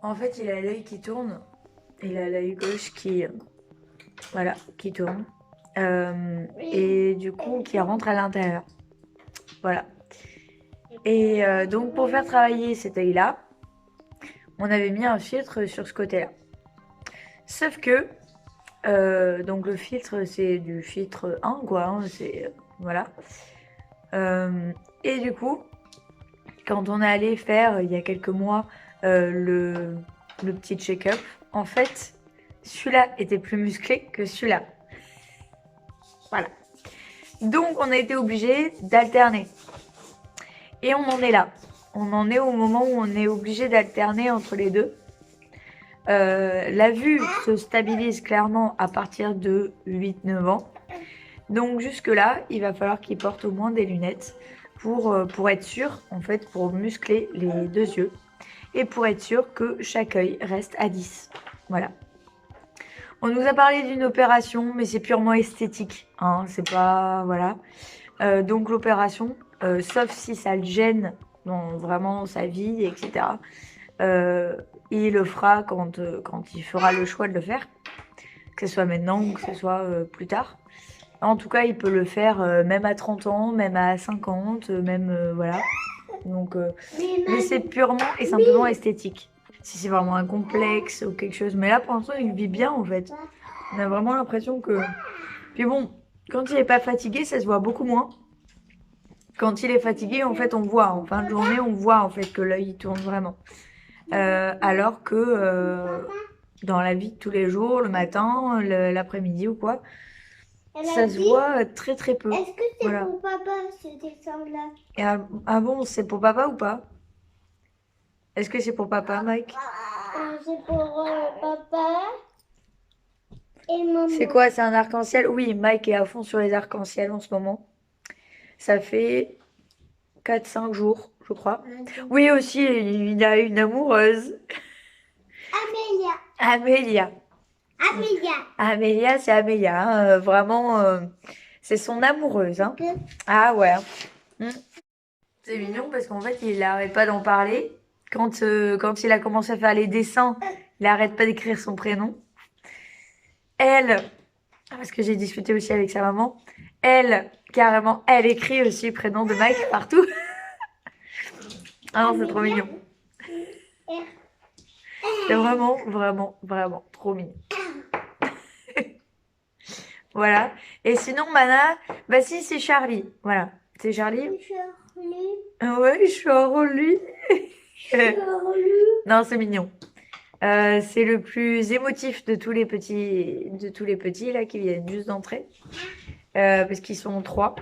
En fait, il a l'œil qui tourne. Il a l'œil gauche qui, voilà, qui tourne. Et du coup, qui rentre à l'intérieur. Voilà. Et donc, pour faire travailler cet œil-là, on avait mis un filtre sur ce côté-là. Sauf que, donc le filtre, c'est du filtre 1, quoi. Hein, c'est, voilà. Et du coup, quand on est allé faire, il y a quelques mois, le petit check-up, en fait, celui-là était plus musclé que celui-là. Voilà. Donc, on a été obligé d'alterner. Et on en est là. On en est au moment où on est obligé d'alterner entre les deux. La vue se stabilise clairement à partir de 8-9 ans. Donc jusque-là, il va falloir qu'il porte au moins des lunettes pour être sûr, en fait, pour muscler les deux yeux. Et pour être sûr que chaque œil reste à 10. Voilà. On nous a parlé d'une opération, mais c'est purement esthétique. Hein, c'est pas... Voilà. Donc l'opération, sauf si ça le gêne dans vraiment sa vie, etc., il le fera quand il fera le choix de le faire. Que ce soit maintenant ou que ce soit plus tard. En tout cas, il peut le faire même à 30 ans, même à 50, même... voilà. Donc, mais c'est purement et simplement esthétique. Si c'est vraiment un complexe ou quelque chose. Mais là, pour l'instant, il vit bien, en fait. On a vraiment l'impression que... Puis bon, quand il n'est pas fatigué, ça se voit beaucoup moins. Quand il est fatigué, en fait, on voit. En fin de journée, on voit, en fait, que l'œil tourne vraiment. Alors que dans la vie de tous les jours, le matin, l'après-midi ou quoi, ça se voit très très peu. Est-ce que c'est Voilà. pour papa ce dessin-là? Et ah bon, c'est pour papa ou pas? Est-ce que c'est pour papa, Mike? C'est pour papa et maman. C'est quoi? C'est un arc-en-ciel? Oui, Mike est à fond sur les arcs-en-ciel en ce moment. Ça fait 4-5 jours, je crois. Oui, aussi, il a une amoureuse. Amélia. Amélia. Amélia. Amélia, c'est Amélia. Hein, vraiment, c'est son amoureuse. Hein. Ah ouais. C'est mignon parce qu'en fait, il n'arrête pas d'en parler. Quand il a commencé à faire les dessins, il n'arrête pas d'écrire son prénom. Elle, parce que j'ai discuté aussi avec sa maman, elle, carrément, elle écrit aussi le prénom de Mike partout. Ah non, c'est trop mignon. C'est vraiment, vraiment, vraiment trop mignon. Voilà. Et sinon, Mana, bah si, c'est Charlie. Voilà. C'est Charlie. Charlie. Ah ouais, Charlie. Charlie. Non, c'est mignon. C'est le plus émotif de tous les petits là qui viennent juste d'entrer. Parce qu'ils sont 3.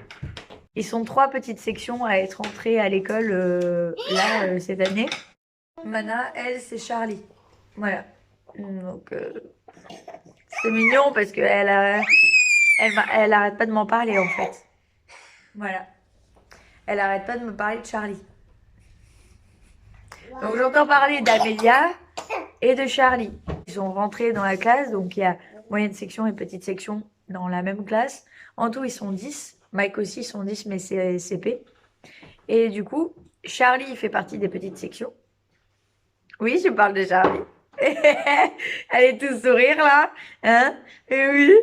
Ils sont 3 petites sections à être entrées à l'école cette année. Mana, elle, c'est Charlie. Voilà. Donc, c'est mignon parce qu'elle elle arrête pas de m'en parler en fait. Voilà. Elle arrête pas de me parler de Charlie. Donc j'entends parler d'Amélia et de Charlie. Ils sont rentrés dans la classe, donc il y a moyenne section et petite section dans la même classe. En tout, ils sont 10. Mike aussi, ils sont 10, mais c'est CP. Et du coup, Charlie, il fait partie des petites sections. Oui, je parle de Charlie. Elle est tout sourire là. Hein? Et oui.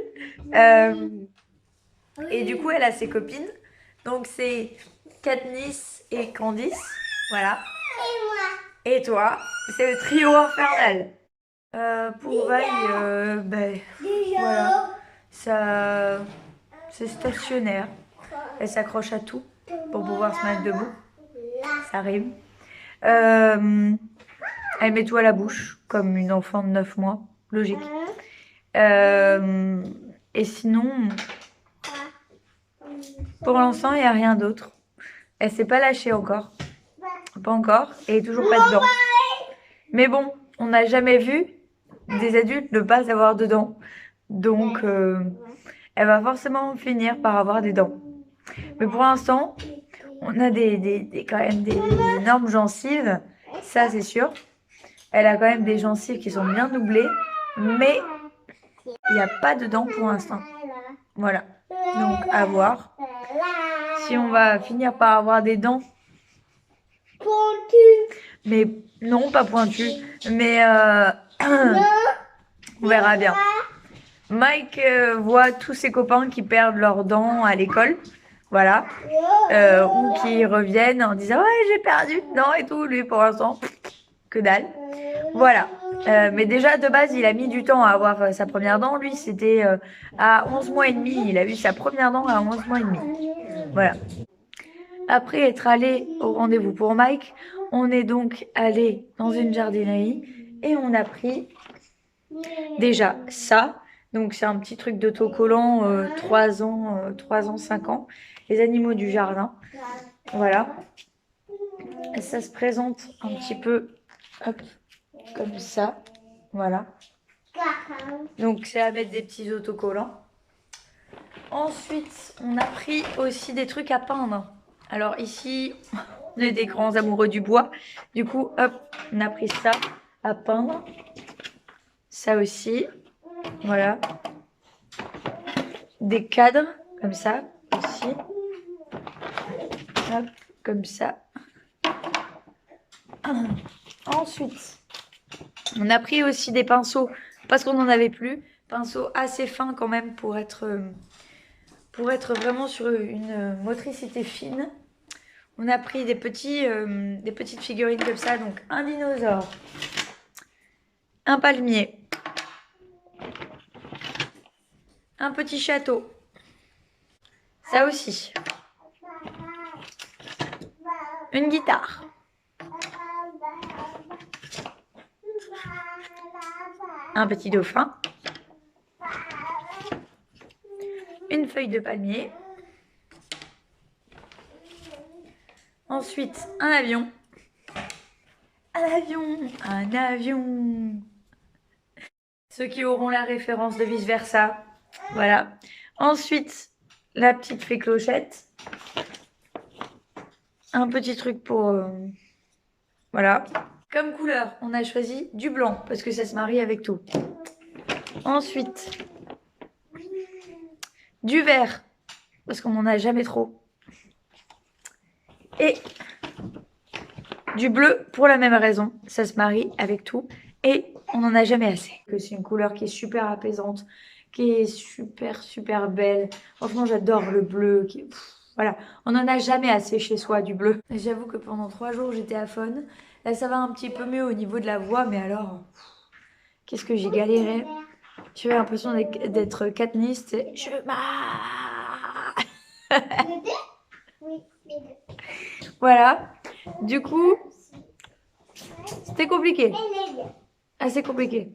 Euh, et du coup, elle a ses copines. Donc, c'est Katniss et Candice. Voilà. Et toi, c'est le trio infernal. Pour Vaille, ben, voilà. Ça, c'est stationnaire. Elle s'accroche à tout pour pouvoir se mettre debout. Ça rime. Elle met tout à la bouche, comme une enfant de 9 mois. Logique. Et sinon, pour l'instant, il n'y a rien d'autre. Elle s'est pas lâchée encore. Pas encore. Et toujours pas dedans. Mais bon, on n'a jamais vu des adultes ne pas avoir de dents. Donc, elle va forcément finir par avoir des dents. Mais pour l'instant, on a quand même des énormes gencives. Ça, c'est sûr. Elle a quand même des gencives qui sont bien doublées. Mais il n'y a pas de dents pour l'instant. Voilà. Donc, à voir. Si on va finir par avoir des dents. Mais non, pas pointues. Mais on verra bien. Mike voit tous ses copains qui perdent leurs dents à l'école. Voilà. Ou qui reviennent en disant ouais, j'ai perdu une dent et tout. Lui, pour l'instant, que dalle. Voilà. Mais déjà, de base, il a mis du temps à avoir sa première dent. Lui, c'était à 11 mois et demi. Il a eu sa première dent à 11 mois et demi. Voilà. Après être allé au rendez-vous pour Mike, on est donc allé dans une jardinerie et on a pris déjà ça. Donc, c'est un petit truc d'autocollant 3 ans, 5 ans. Les animaux du jardin. Voilà. Et ça se présente un petit peu hop, comme ça. Voilà. Donc, c'est à mettre des petits autocollants. Ensuite, on a pris aussi des trucs à peindre. Alors ici, on est des grands amoureux du bois. Du coup, hop, on a pris ça à peindre. Ça aussi. Voilà. Des cadres, comme ça, aussi. Hop, comme ça. Ensuite, on a pris aussi des pinceaux, parce qu'on n'en avait plus. Pinceaux assez fins quand même pour être vraiment sur une motricité fine. On a pris des petites figurines comme ça. Donc un dinosaure, un palmier, un petit château. Ça aussi. Une guitare. Un petit dauphin. Une feuille de palmier. Ensuite, un avion. Un avion. Un avion. Ceux qui auront la référence de vice versa. Voilà. Ensuite, la petite fée clochette. Un petit truc pour... voilà. Comme couleur, on a choisi du blanc parce que ça se marie avec tout. Ensuite, du vert parce qu'on n'en a jamais trop. Et du bleu pour la même raison. Ça se marie avec tout et on n'en a jamais assez. C'est une couleur qui est super apaisante, qui est super belle. Franchement, j'adore le bleu. Voilà, on n'en a jamais assez chez soi du bleu. J'avoue que pendant 3 jours, j'étais à faune. Là, ça va un petit peu mieux au niveau de la voix, mais alors, qu'est-ce que j'ai galéré. J'avais l'impression d'être Katniss. Je voilà. Du coup, c'était compliqué. Assez compliqué.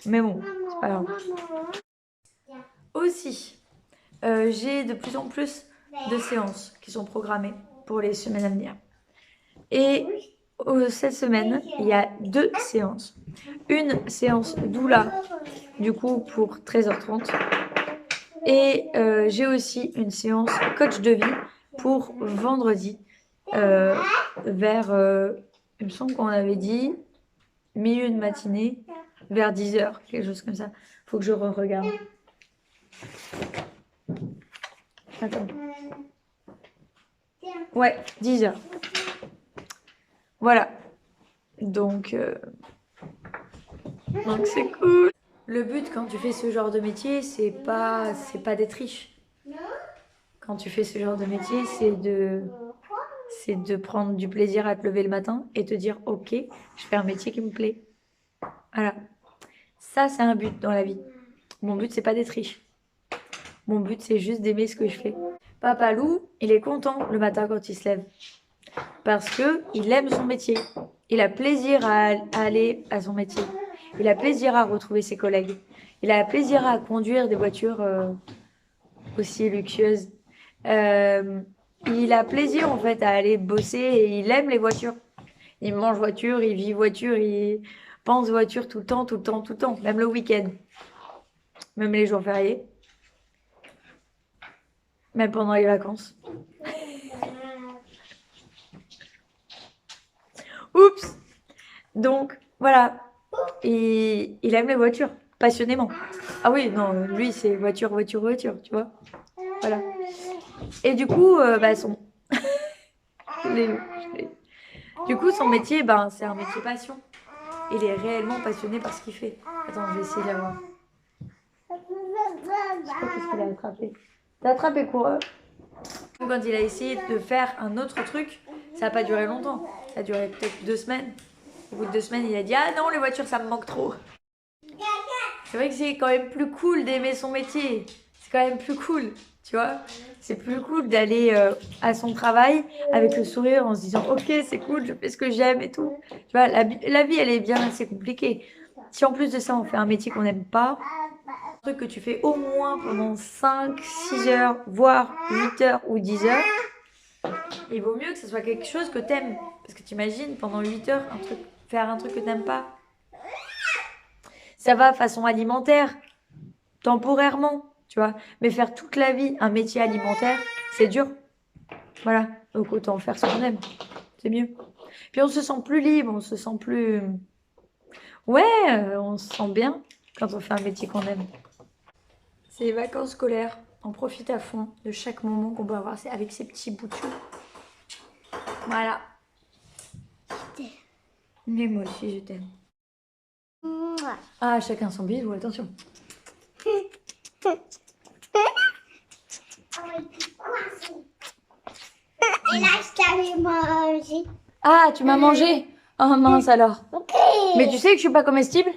Mais bon, c'est pas grave. Aussi, j'ai de plus en plus de séances qui sont programmées pour les semaines à venir. Et cette semaine, il y a 2 séances. Une séance doula, du coup, pour 13h30. Et j'ai aussi une séance coach de vie pour vendredi, vers, il me semble qu'on avait dit, milieu de matinée vers 10h, quelque chose comme ça. Faut que je regarde. Attends. Ouais, 10h. Voilà. Donc c'est cool. Le but quand tu fais ce genre de métier, c'est pas d'être riche. Quand tu fais ce genre de métier, c'est de prendre du plaisir à te lever le matin et te dire ok, je fais un métier qui me plaît. Voilà. Ça, c'est un but dans la vie. Mon but, c'est pas d'être riche. Mon but, c'est juste d'aimer ce que je fais. Papa Loup, il est content le matin quand il se lève. Parce que il aime son métier. Il a plaisir à aller à son métier. Il a plaisir à retrouver ses collègues. Il a plaisir à conduire des voitures aussi luxueuses. Il a plaisir en fait à aller bosser et il aime les voitures. Il mange voiture, il vit voiture, il pense voiture tout le temps, tout le temps, tout le temps. Même le week-end. Même les jours fériés. Même pendant les vacances. Oups! Donc, voilà. Et il aime les voitures, passionnément. Ah oui, non, lui, c'est voiture, voiture, voiture, tu vois. Voilà. Et du coup, les- Du coup, son métier, c'est un métier passion. Il est réellement passionné par ce qu'il fait. Attends, je vais essayer de l'avoir. Je sais pas qu'est-ce qu'il a attrapé. T'as attrapé quoi? Quand il a essayé de faire un autre truc, ça n'a pas duré longtemps. Ça a duré peut-être 2 semaines. Au bout de 2 semaines, il a dit ah non, les voitures, ça me manque trop. C'est vrai que c'est quand même plus cool d'aimer son métier. C'est quand même plus cool, tu vois. C'est plus cool d'aller à son travail avec le sourire en se disant ok, c'est cool, je fais ce que j'aime et tout. Tu vois, la vie, elle est bien assez compliquée. Si en plus de ça, on fait un métier qu'on n'aime pas, un truc que tu fais au moins pendant 5, 6 heures, voire 8 heures ou 10 heures, il vaut mieux que ce soit quelque chose que t'aimes. Parce que t'imagines, pendant 8 heures, faire un truc que t'aimes pas. Ça va façon alimentaire, temporairement, tu vois. Mais faire toute la vie un métier alimentaire, c'est dur. Voilà. Donc autant faire ce qu'on aime. C'est mieux. Puis on se sent plus libre, on se sent plus... Ouais, on se sent bien quand on fait un métier qu'on aime. C'est les vacances scolaires. On profite à fond de chaque moment qu'on peut avoir avec ces petits bouts de chou. Voilà. Mais moi aussi, je t'aime. Ah, chacun son bisou, attention. Et là, je t'avais mangé. Ah, tu m'as mangé? Oh mince alors. Ok. Mais tu sais que je suis pas comestible?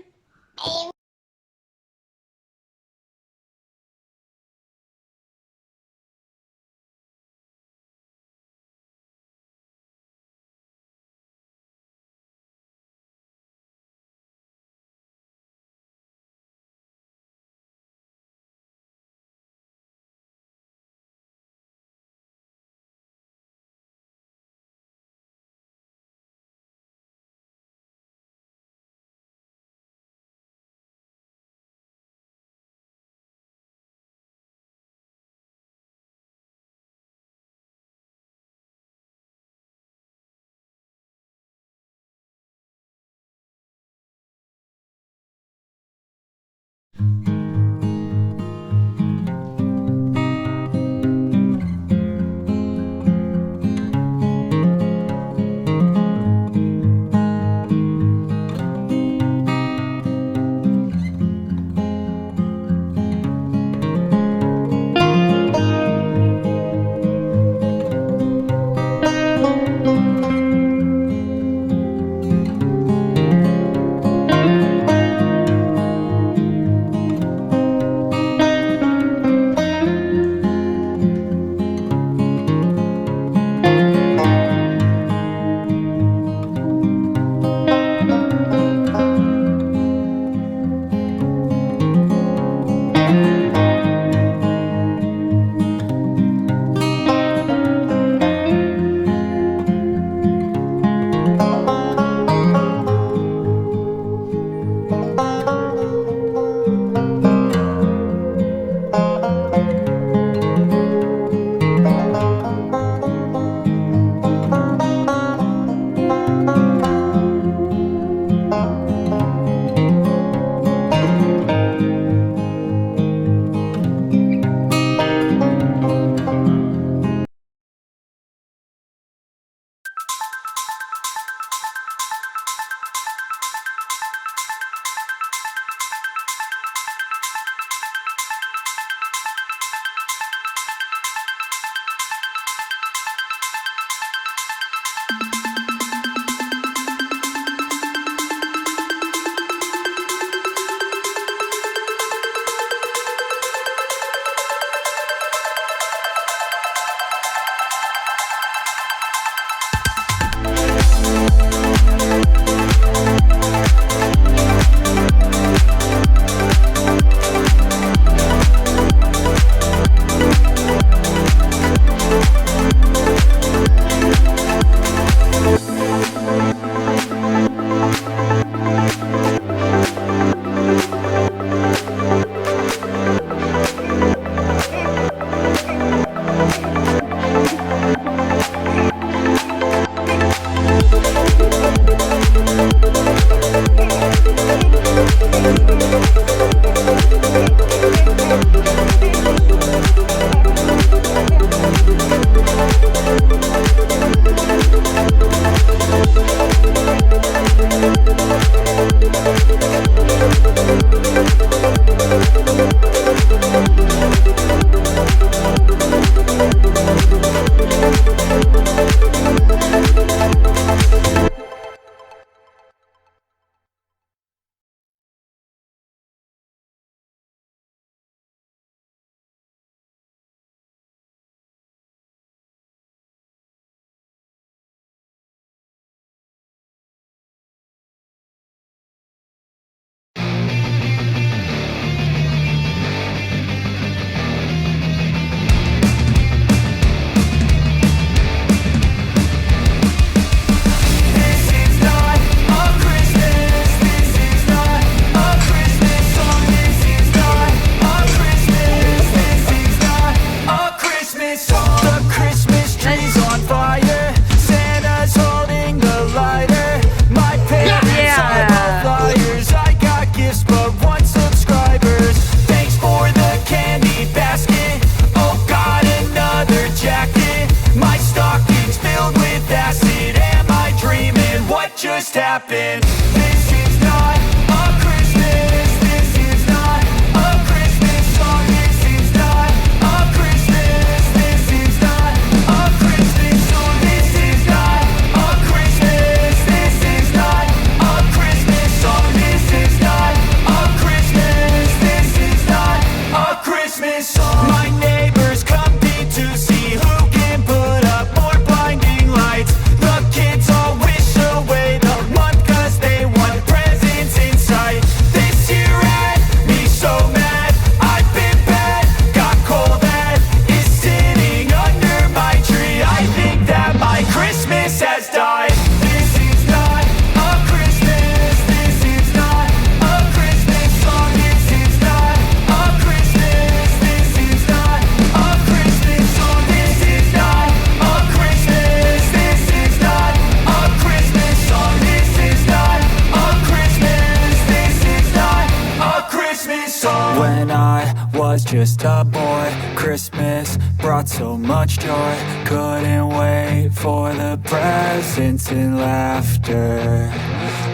When I was just a boy, Christmas brought so much joy. Couldn't wait for the presents and laughter.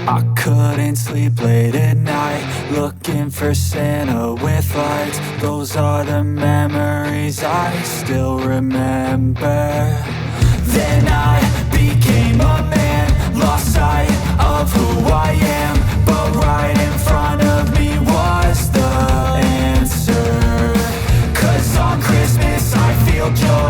I couldn't sleep late at night, looking for Santa with lights. Those are the memories I still remember. Then I became a man, lost sight of who I am. But right in front of me was the answer. 'Cause on Christmas I feel joy.